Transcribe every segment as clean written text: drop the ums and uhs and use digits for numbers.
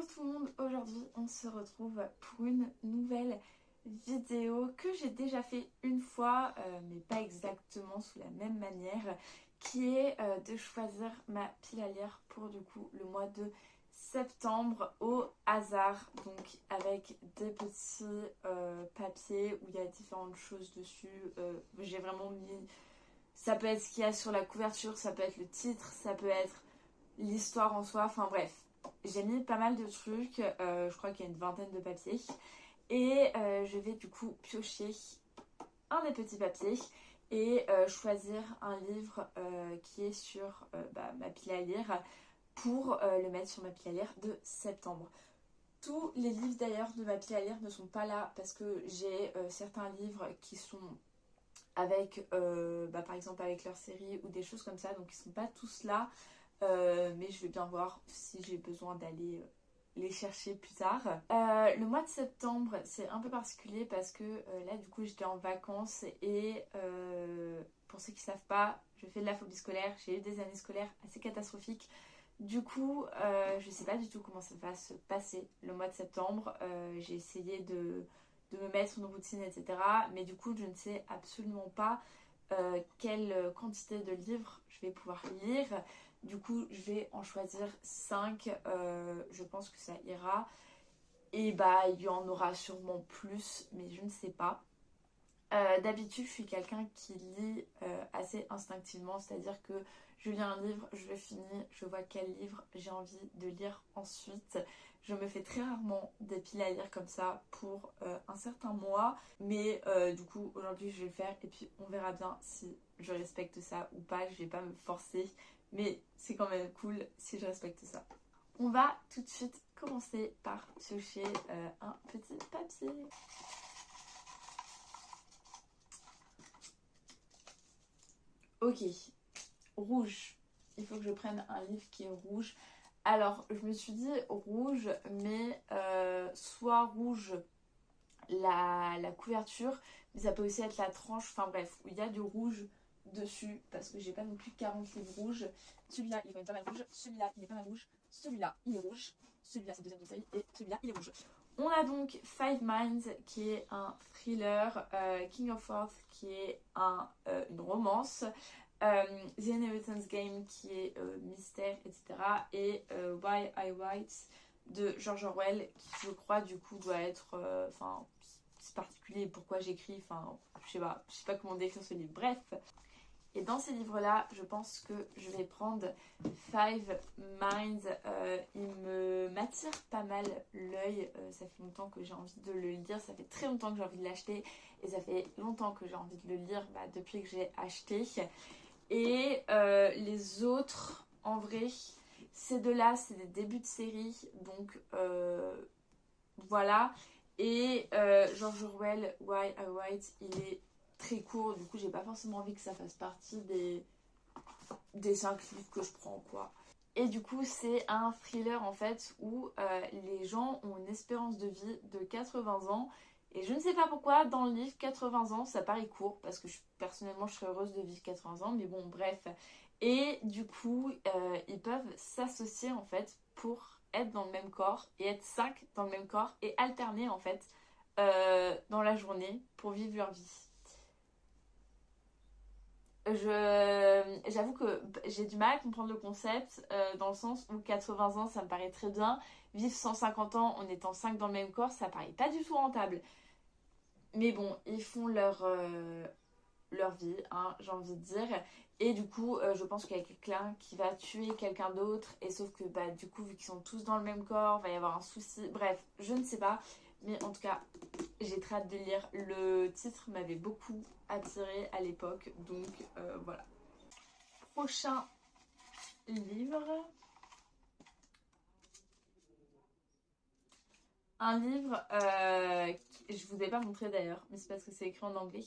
Hello tout le monde, aujourd'hui on se retrouve pour une nouvelle vidéo que j'ai déjà fait une fois, mais pas exactement sous la même manière, qui est de choisir ma pile à lire pour du coup le mois de septembre au hasard, donc avec des petits papiers où il y a différentes choses dessus. J'ai vraiment mis, ça peut être ce qu'il y a sur la couverture, ça peut être le titre, ça peut être l'histoire en soi, enfin bref. J'ai mis pas mal de trucs, je crois qu'il y a une vingtaine de papiers. Et je vais du coup piocher un des petits papiers et choisir un livre qui est sur ma pile à lire pour le mettre sur ma pile à lire de septembre. Tous les livres d'ailleurs de ma pile à lire ne sont pas là parce que j'ai certains livres qui sont avec par exemple avec leur série ou des choses comme ça, donc ils sont pas tous là. Mais je vais bien voir si j'ai besoin d'aller les chercher plus tard. Le mois de septembre, c'est un peu particulier parce que là, du coup, j'étais en vacances et pour ceux qui ne savent pas, je fais de la phobie scolaire. J'ai eu des années scolaires assez catastrophiques. Du coup, je ne sais pas du tout comment ça va se passer le mois de septembre. J'ai essayé de me mettre une routine, etc. Mais du coup, je ne sais absolument pas quelle quantité de livres je vais pouvoir lire. Du coup, je vais en choisir 5. Je pense que ça ira. Et bah, il y en aura sûrement plus, mais je ne sais pas. D'habitude, je suis quelqu'un qui lit assez instinctivement, c'est-à-dire que je lis un livre, je le finis, je vois quel livre j'ai envie de lire ensuite. Je me fais très rarement des piles à lire comme ça pour un certain mois, mais du coup aujourd'hui je vais le faire et puis on verra bien si je respecte ça ou pas. Je vais pas me forcer, mais c'est quand même cool si je respecte ça. On va tout de suite commencer par piocher un petit papier. Ok, rouge. Il faut que je prenne un livre qui est rouge. Alors, je me suis dit rouge, mais soit rouge la couverture, mais ça peut aussi être la tranche. Enfin bref, où il y a du rouge dessus, parce que j'ai pas non plus 40 livres rouges. Celui-là, il est quand même pas mal rouge. Celui-là, il est pas mal rouge. Celui-là, il est rouge. Celui-là, c'est le deuxième bouteille. Et celui-là, il est rouge. On a donc Five Minds, qui est un thriller, King of Earth, qui est une romance, The Inheritance Game, qui est mystère, etc. Et Why I Write de George Orwell, qui je crois du coup doit être, c'est particulier, pourquoi j'écris, enfin je sais pas comment décrire ce livre, bref. Et dans ces livres-là, je pense que je vais prendre Five Minds. Il m'attire pas mal l'œil. Ça fait longtemps que j'ai envie de le lire. Ça fait très longtemps que j'ai envie de l'acheter. Et ça fait longtemps que j'ai envie de le lire depuis que j'ai acheté. Et les autres, en vrai, ces deux-là, c'est des débuts de série. Donc voilà. Et George Orwell, Why I Write, il est très court. Du coup, j'ai pas forcément envie que ça fasse partie des 5 livres que je prends, quoi. Et du coup, c'est un thriller en fait où les gens ont une espérance de vie de 80 ans. Et je ne sais pas pourquoi, dans le livre, 80 ans, ça paraît court, parce que personnellement, je serais heureuse de vivre 80 ans, mais bon, bref. Et du coup, ils peuvent s'associer en fait pour être dans le même corps et être 5 dans le même corps et alterner en fait dans la journée pour vivre leur vie. J'avoue que j'ai du mal à comprendre le concept dans le sens où 80 ans ça me paraît très bien. Vivre 150 ans en étant 5 dans le même corps, ça paraît pas du tout rentable. Mais bon, ils font leur vie, hein, j'ai envie de dire. Et du coup, je pense qu'il y a quelqu'un qui va tuer quelqu'un d'autre. Et sauf que du coup, vu qu'ils sont tous dans le même corps, il va y avoir un souci. Bref, je ne sais pas. Mais en tout cas, j'ai très hâte de lire. Le titre m'avait beaucoup attiré à l'époque. Donc voilà. Prochain livre. Un livre je vous ai pas montré d'ailleurs, mais c'est parce que c'est écrit en anglais.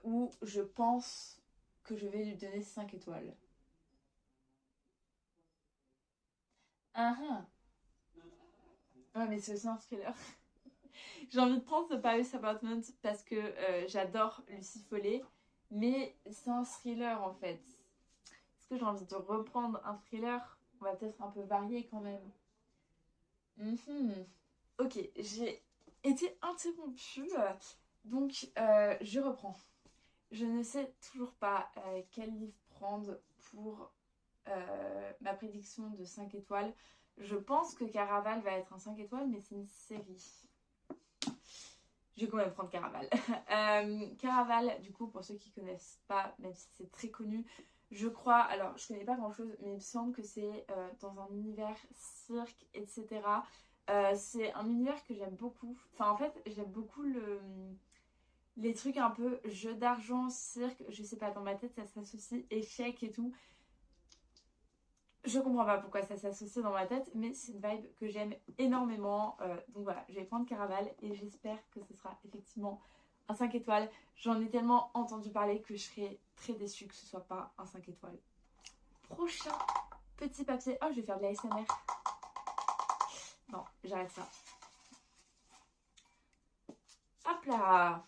Où je pense que je vais lui donner 5 étoiles. Ah ah. Ouais, mais c'est aussi un thriller. J'ai envie de prendre The Paris Apartment parce que j'adore Lucie Follet, mais c'est un thriller en fait. Est-ce que j'ai envie de reprendre un thriller? On va peut-être un peu varier quand même. Mhm. Ok, j'ai été interrompue, donc je reprends. Je ne sais toujours pas quel livre prendre pour ma prédiction de 5 étoiles. Je pense que Caraval va être un 5 étoiles, mais c'est une série. Je vais quand même prendre Caraval. Caraval, du coup, pour ceux qui ne connaissent pas, même si c'est très connu, je crois, alors je connais pas grand chose, mais il me semble que c'est dans un univers cirque, etc. C'est un univers que j'aime beaucoup. Enfin, en fait, j'aime beaucoup les trucs un peu jeu d'argent, cirque, je sais pas, dans ma tête, ça s'associe échec et tout. Je comprends pas pourquoi ça s'associe dans ma tête, mais c'est une vibe que j'aime énormément. Donc voilà, je vais prendre Caraval et j'espère que ce sera effectivement un 5 étoiles. J'en ai tellement entendu parler que je serais très déçue que ce soit pas un 5 étoiles. Prochain petit papier. Oh, je vais faire de la SMR. Non, j'arrête ça. Hop là.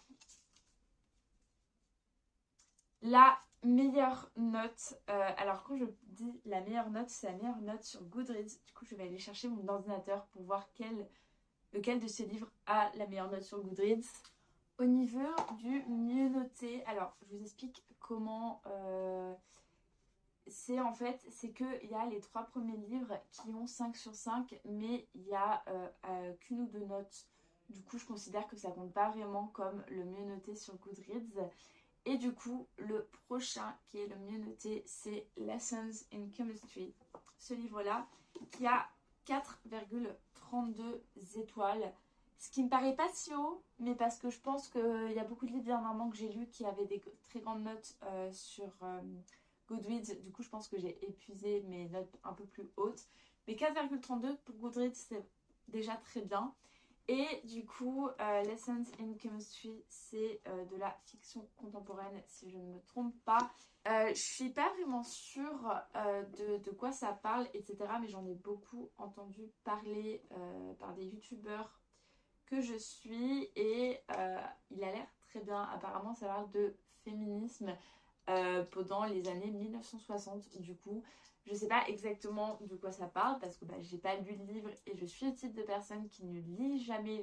La meilleure note. Alors quand je dis la meilleure note, c'est la meilleure note sur Goodreads. Du coup, je vais aller chercher mon ordinateur pour voir lequel de ces livres a la meilleure note sur Goodreads. Au niveau du mieux noté, alors je vous explique comment c'est en fait, c'est qu'il y a les 3 premiers livres qui ont 5 sur 5, mais il n'y a qu'une ou deux notes. Du coup, je considère que ça compte pas vraiment comme le mieux noté sur Goodreads. Et du coup, le prochain qui est le mieux noté, c'est Lessons in Chemistry. Ce livre-là, qui a 4,32 étoiles. Ce qui me paraît pas si haut, mais parce que je pense qu'il y a beaucoup de livres dernièrement que j'ai lus qui avaient des très grandes notes sur Goodreads. Du coup, je pense que j'ai épuisé mes notes un peu plus hautes. Mais 4,32 pour Goodreads, c'est déjà très bien. Et du coup, Lessons in Chemistry, c'est de la fiction contemporaine, si je ne me trompe pas. Je suis pas vraiment sûre de quoi ça parle, etc. Mais j'en ai beaucoup entendu parler par des youtubeurs que je suis et il a l'air très bien. Apparemment, ça parle de féminisme pendant les années 1960. Du coup, je sais pas exactement de quoi ça parle parce que bah, j'ai pas lu le livre et je suis le type de personne qui ne lit jamais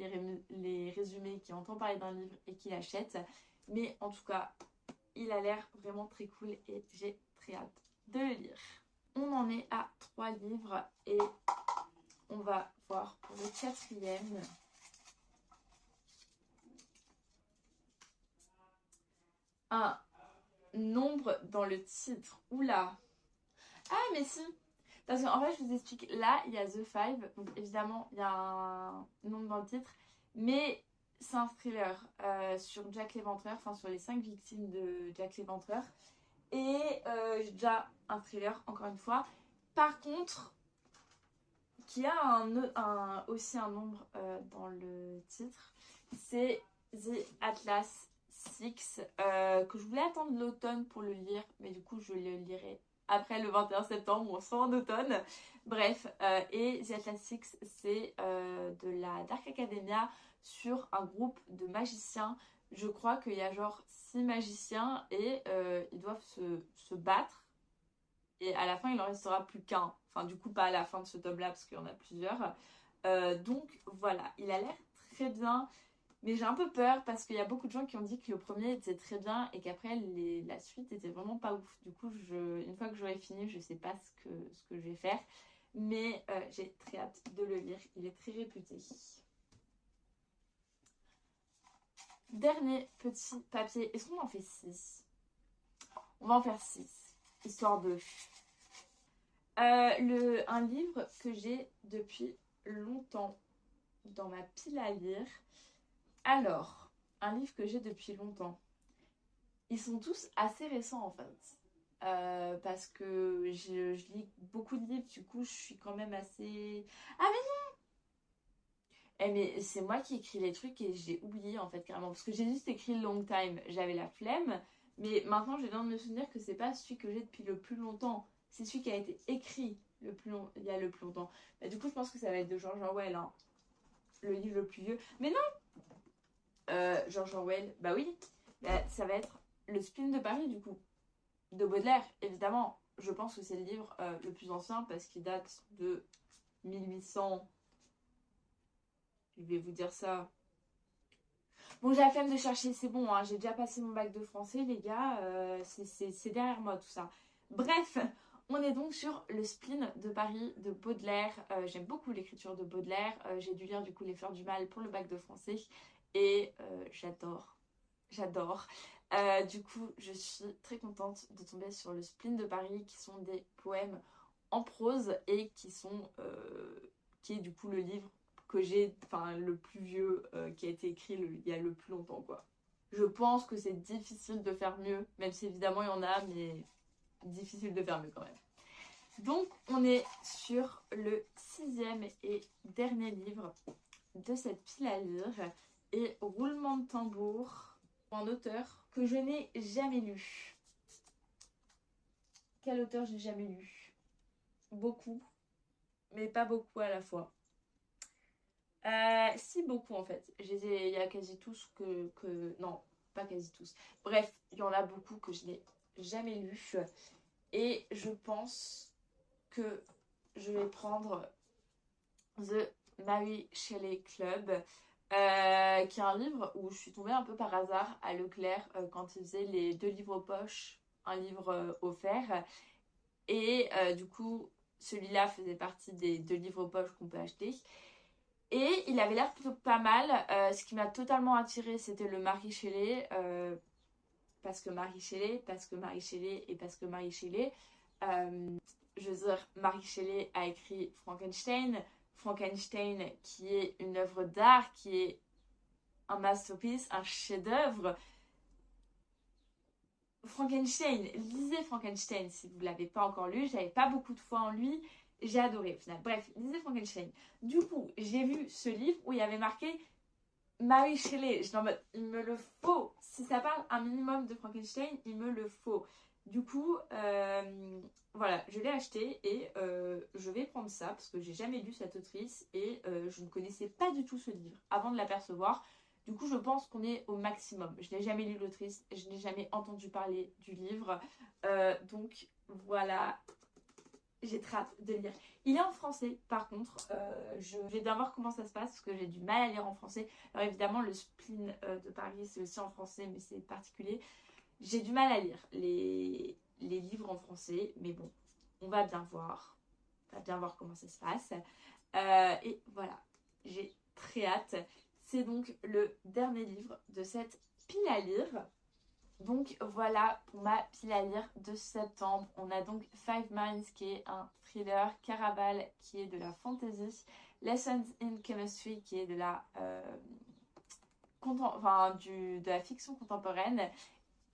les résumés, qui entend parler d'un livre et qui l'achète. Mais en tout cas, il a l'air vraiment très cool et j'ai très hâte de le lire. On en est à 3 livres et on va voir pour le 4e. Un nombre dans le titre. Oula. Ah mais si. Parce qu'en fait, je vous explique. Là, il y a The Five. Donc évidemment, il y a un nombre dans le titre. Mais c'est un thriller sur Jack l'Éventreur. Enfin, sur les 5 victimes de Jack l'Éventreur. Et déjà un thriller, encore une fois. Par contre, qui a aussi un nombre dans le titre, c'est The Atlas Six, que je voulais attendre l'automne pour le lire, mais du coup je le lirai après le 21 septembre, on sort en automne. Bref, et The Atlas Six, c'est de la Dark Academia sur un groupe de magiciens. Je crois qu'il y a genre 6 magiciens et ils doivent se battre et à la fin, il en restera plus qu'un. Enfin, du coup, pas à la fin de ce tome-là, parce qu'il y en a plusieurs. Donc, voilà. Il a l'air très bien. Mais j'ai un peu peur, parce qu'il y a beaucoup de gens qui ont dit que le premier était très bien, et qu'après, la suite était vraiment pas ouf. Du coup, une fois que j'aurai fini, je sais pas ce que je vais faire. Mais j'ai très hâte de le lire. Il est très réputé. Dernier petit papier. Est-ce qu'on en fait 6? On va en faire 6. Histoire de... un livre que j'ai depuis longtemps dans ma pile à lire. Alors, un livre que j'ai depuis longtemps. Ils sont tous assez récents en fait. Parce que je lis beaucoup de livres, du coup je suis quand même assez... Ah mais non. Mais c'est moi qui écris les trucs et j'ai oublié en fait carrément. Parce que j'ai juste écrit Long Time, j'avais la flemme. Mais maintenant j'ai besoin de me souvenir que c'est pas celui que j'ai depuis le plus longtemps. C'est celui qui a été écrit il y a le plus longtemps. Bah, du coup je pense que ça va être de George Orwell, hein. Le livre le plus vieux. Mais non, George Orwell, bah oui. Bah, ça va être Le Spleen de Paris du coup. De Baudelaire, évidemment. Je pense que c'est le livre le plus ancien parce qu'il date de 1800. Je vais vous dire ça. Bon, j'ai la flemme de chercher, c'est bon, hein, j'ai déjà passé mon bac de français, les gars, c'est derrière moi tout ça. Bref, on est donc sur le spleen de Paris de Baudelaire. J'aime beaucoup l'écriture de Baudelaire. J'ai dû lire du coup Les Fleurs du Mal pour le bac de français et j'adore. J'adore. Du coup, je suis très contente de tomber sur le spleen de Paris qui sont des poèmes en prose et qui est du coup le livre que j'ai, enfin le plus vieux qui a été écrit il y a le plus longtemps quoi. Je pense que c'est difficile de faire mieux, même si évidemment il y en a, mais difficile de faire mieux quand même. Donc on est sur le 6e et dernier livre de cette pile à lire et roulement de tambour, un auteur que je n'ai jamais lu. Quel auteur j'ai jamais lu? Beaucoup, mais pas beaucoup à la fois. Si, beaucoup en fait. Il y a quasi tous que... Non, pas quasi tous. Bref, il y en a beaucoup que je n'ai jamais lu. Et je pense que je vais prendre The Mary Shelley Club, qui est un livre où je suis tombée un peu par hasard à Leclerc quand ils faisaient les 2 livres poche, un livre offert. Et du coup, celui-là faisait partie des 2 livres poche qu'on peut acheter. Et il avait l'air plutôt pas mal. Ce qui m'a totalement attirée, c'était le Mary Shelley. Parce que Mary Shelley, parce que Mary Shelley et parce que Mary Shelley. Je veux dire, Mary Shelley a écrit Frankenstein. Frankenstein qui est une œuvre d'art, qui est un masterpiece, un chef-d'œuvre. Frankenstein, lisez Frankenstein si vous ne l'avez pas encore lu. J'avais pas beaucoup de foi en lui. J'ai adoré au final. Bref, lisez Frankenstein. Du coup, j'ai vu ce livre où il y avait marqué Mary Shelley. J'étais en mode, il me le faut. Si ça parle un minimum de Frankenstein, il me le faut. Du coup, voilà, je l'ai acheté et je vais prendre ça parce que j'ai jamais lu cette autrice et je ne connaissais pas du tout ce livre avant de l'apercevoir. Du coup, je pense qu'on est au maximum. Je n'ai jamais lu l'autrice, je n'ai jamais entendu parler du livre. Donc voilà, j'ai très hâte de lire. Il est en français par contre. Je vais bien voir comment ça se passe parce que j'ai du mal à lire en français. Alors évidemment, le spleen de Paris, c'est aussi en français, mais c'est particulier. J'ai du mal à lire les livres en français, mais bon, on va bien voir. On va bien voir comment ça se passe. Et voilà, j'ai très hâte. C'est donc le dernier livre de cette pile à lire. Donc voilà pour ma pile à lire de septembre. On a donc Five Minds qui est un thriller, Caraval qui est de la fantasy, Lessons in Chemistry qui est de la, de la fiction contemporaine,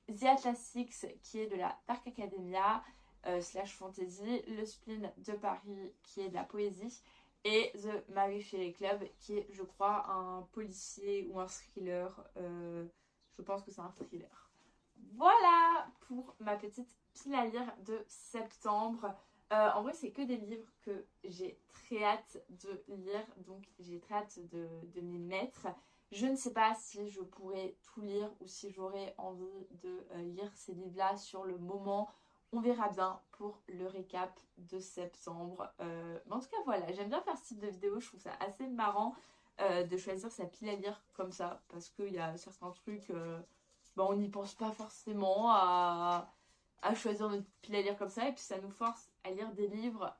The Atlas Six qui est de la Dark Academia slash fantasy, Le Spleen de Paris qui est de la poésie et The Mary Shelley Club qui est, je crois, un policier ou un thriller. Je pense que c'est un thriller. Voilà pour ma petite pile à lire de septembre. En vrai, c'est que des livres que j'ai très hâte de lire, donc j'ai très hâte de m'y mettre. Je ne sais pas si je pourrais tout lire ou si j'aurais envie de lire ces livres-là sur le moment. On verra bien pour le récap de septembre. Mais en tout cas, voilà, j'aime bien faire ce type de vidéo. Je trouve ça assez marrant de choisir sa pile à lire comme ça. Parce qu'il y a certains trucs, on n'y pense pas forcément à choisir notre pile à lire comme ça. Et puis ça nous force à lire des livres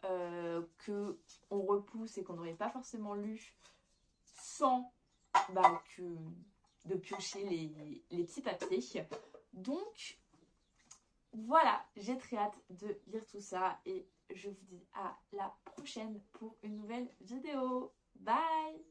qu'on repousse et qu'on n'aurait pas forcément lu sans de piocher les petits papiers. Donc voilà, j'ai très hâte de lire tout ça et je vous dis à la prochaine pour une nouvelle vidéo. Bye!